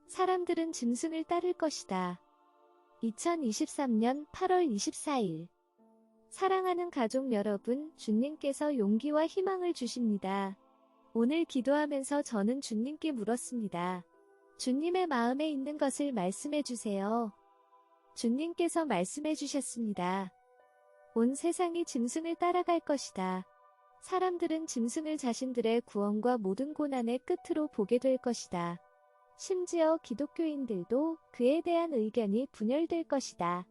사람들은 짐승을 따를 것이다. 2023년 8월 24일. 사랑하는 가족 여러분, 주님께서 용기와 희망을 주십니다. 오늘 기도하면서 저는 주님께 물었습니다. 주님의 마음에 있는 것을 말씀해 주세요. 주님께서 말씀해 주셨습니다. 온 세상이 짐승을 따라갈 것이다. 사람들은 짐승을 자신들의 구원과 모든 고난의 끝으로 보게 될 것이다. 심지어 기독교인들도 그에 대한 의견이 분열될 것이다.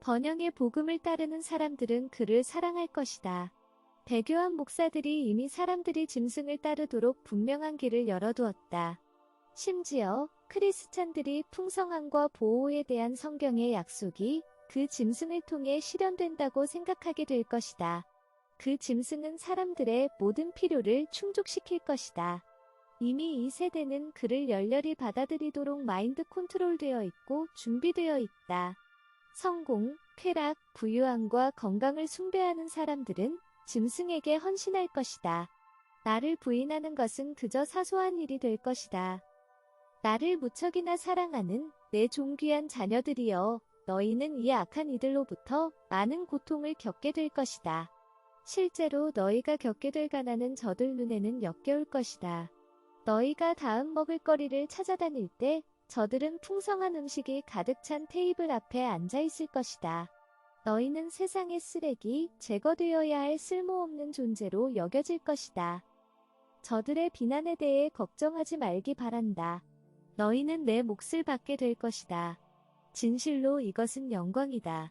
번영의 복음을 따르는 사람들은 그를 사랑할 것이다. 배교한 목사들이 이미 사람들이 짐승을 따르도록 분명한 길을 열어두었다. 심지어 크리스찬들이 풍성함과 보호에 대한 성경의 약속이 그 짐승을 통해 실현된다고 생각하게 될 것이다. 그 짐승은 사람들의 모든 필요를 충족시킬 것이다. 이미 이 세대는 그를 열렬히 받아들이도록 마인드 컨트롤되어 있고 준비되어 있다. 성공, 쾌락, 부유함과 건강을 숭배하는 사람들은 짐승에게 헌신할 것이다. 나를 부인하는 것은 그저 사소한 일이 될 것이다. 나를 무척이나 사랑하는 내 존귀한 자녀들이여, 너희는 이 악한 이들로부터 많은 고통을 겪게 될 것이다. 실제로 너희가 겪게 될 가난은 저들 눈에는 역겨울 것이다. 너희가 다음 먹을거리를 찾아다닐 때 저들은 풍성한 음식이 가득 찬 테이블 앞에 앉아 있을 것이다. 너희는 세상의 쓰레기, 제거되어야 할 쓸모없는 존재로 여겨질 것이다. 저들의 비난에 대해 걱정하지 말기 바란다. 너희는 내 몫을 받게 될 것이다. 진실로 이것은 영광이다.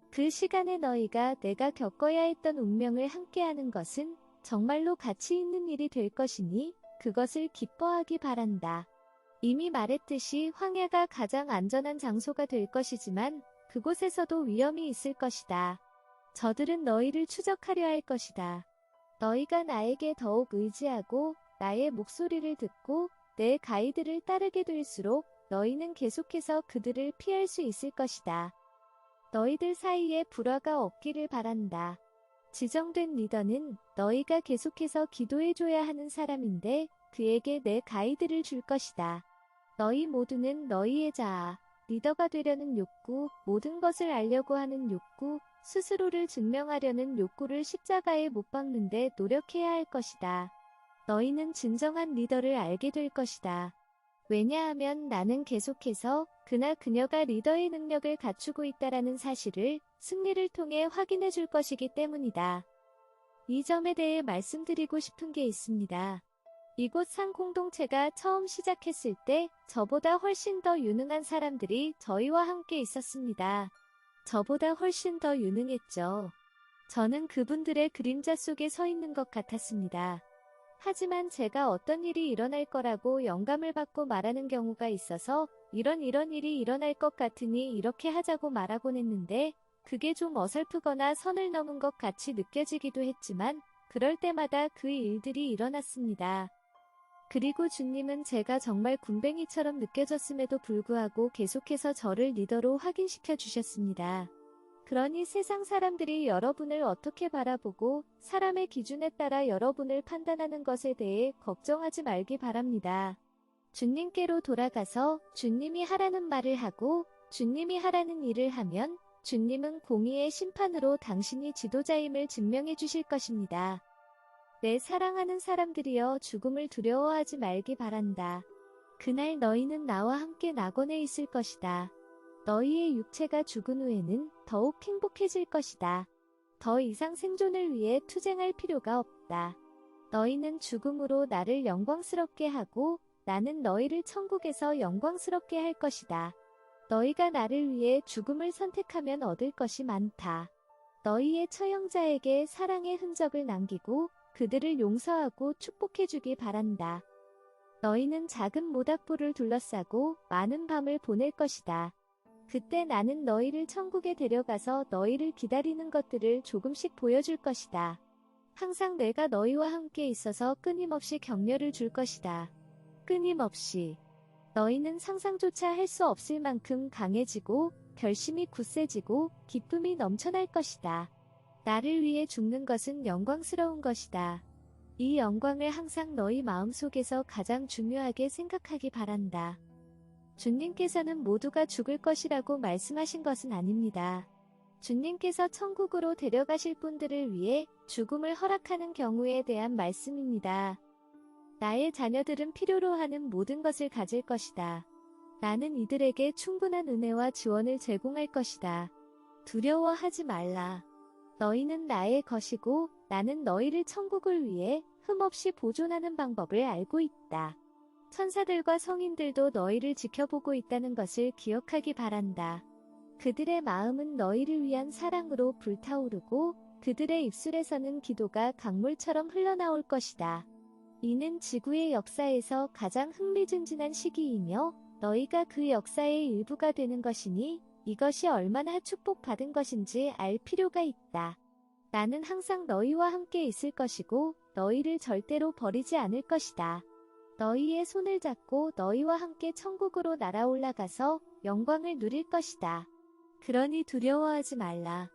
그 시간에 너희가 내가 겪어야 했던 운명을 함께하는 것은 정말로 가치 있는 일이 될 것이니 그것을 기뻐하기 바란다. 이미 말했듯이 황야가 가장 안전한 장소가 될 것이지만 그곳에서도 위험이 있을 것이다. 저들은 너희를 추적하려 할 것이다. 너희가 나에게 더욱 의지하고 나의 목소리를 듣고 내 가이드를 따르게 될수록 너희는 계속해서 그들을 피할 수 있을 것이다. 너희들 사이에 불화가 없기를 바란다. 지정된 리더는 너희가 계속해서 기도해줘야 하는 사람인데 그에게 내 가이드를 줄 것이다. 너희 모두는 너희의 자아, 리더가 되려는 욕구, 모든 것을 알려고 하는 욕구, 스스로를 증명하려는 욕구를 십자가에 못 박는데 노력해야 할 것이다. 너희는 진정한 리더를 알게 될 것이다. 왜냐하면 나는 계속해서 그나 그녀가 리더의 능력을 갖추고 있다라는 사실을 승리를 통해 확인해 줄 것이기 때문이다. 이 점에 대해 말씀드리고 싶은 게 있습니다. 이곳 산 공동체가 처음 시작했을 때 저보다 훨씬 더 유능한 사람들이 저희와 함께 있었습니다. 저보다 훨씬 더 유능했죠. 저는 그분들의 그림자 속에 서 있는 것 같았습니다. 하지만 제가 어떤 일이 일어날 거라고 영감을 받고 말하는 경우가 있어서 이런 일이 일어날 것 같으니 이렇게 하자고 말하곤 했는데 그게 좀 어설프거나 선을 넘은 것 같이 느껴지기도 했지만 그럴 때마다 그 일들이 일어났습니다. 그리고 주님은 제가 정말 군뱅이처럼 느껴졌음에도 불구하고 계속해서 저를 리더로 확인시켜 주셨습니다. 그러니 세상 사람들이 여러분을 어떻게 바라보고 사람의 기준에 따라 여러분을 판단하는 것에 대해 걱정하지 말기 바랍니다. 주님께로 돌아가서 주님이 하라는 말을 하고 주님이 하라는 일을 하면 주님은 공의의 심판으로 당신이 지도자임을 증명해 주실 것입니다. 내 사랑하는 사람들이여, 죽음을 두려워하지 말기 바란다. 그날 너희는 나와 함께 낙원에 있을 것이다. 너희의 육체가 죽은 후에는 더욱 행복해질 것이다. 더 이상 생존을 위해 투쟁할 필요가 없다. 너희는 죽음으로 나를 영광스럽게 하고 나는 너희를 천국에서 영광스럽게 할 것이다. 너희가 나를 위해 죽음을 선택하면 얻을 것이 많다. 너희의 처형자에게 사랑의 흔적을 남기고 그들을 용서하고 축복해주기 바란다. 너희는 작은 모닥불을 둘러싸고 많은 밤을 보낼 것이다. 그때 나는 너희를 천국에 데려가서 너희를 기다리는 것들을 조금씩 보여줄 것이다. 항상 내가 너희와 함께 있어서 끊임없이 격려를 줄 것이다. 끊임없이. 너희는 상상조차 할 수 없을 만큼 강해지고 결심이 굳세지고 기쁨이 넘쳐날 것이다. 나를 위해 죽는 것은 영광스러운 것이다. 이 영광을 항상 너희 마음속에서 가장 중요하게 생각하기 바란다. 주님께서는 모두가 죽을 것이라고 말씀하신 것은 아닙니다. 주님께서 천국으로 데려가실 분들을 위해 죽음을 허락하는 경우에 대한 말씀입니다. 나의 자녀들은 필요로 하는 모든 것을 가질 것이다. 나는 이들에게 충분한 은혜와 지원을 제공할 것이다. 두려워하지 말라. 너희는 나의 것이고 나는 너희를 천국을 위해 흠없이 보존하는 방법을 알고 있다. 천사들과 성인들도 너희를 지켜보고 있다는 것을 기억하기 바란다. 그들의 마음은 너희를 위한 사랑으로 불타오르고 그들의 입술에서는 기도가 강물처럼 흘러나올 것이다. 이는 지구의 역사에서 가장 흥미진진한 시기이며 너희가 그 역사의 일부가 되는 것이니 이것이 얼마나 축복받은 것인지 알 필요가 있다. 나는 항상 너희와 함께 있을 것이고 너희를 절대로 버리지 않을 것이다. 너희의 손을 잡고 너희와 함께 천국으로 날아 올라가서 영광을 누릴 것이다. 그러니 두려워하지 말라.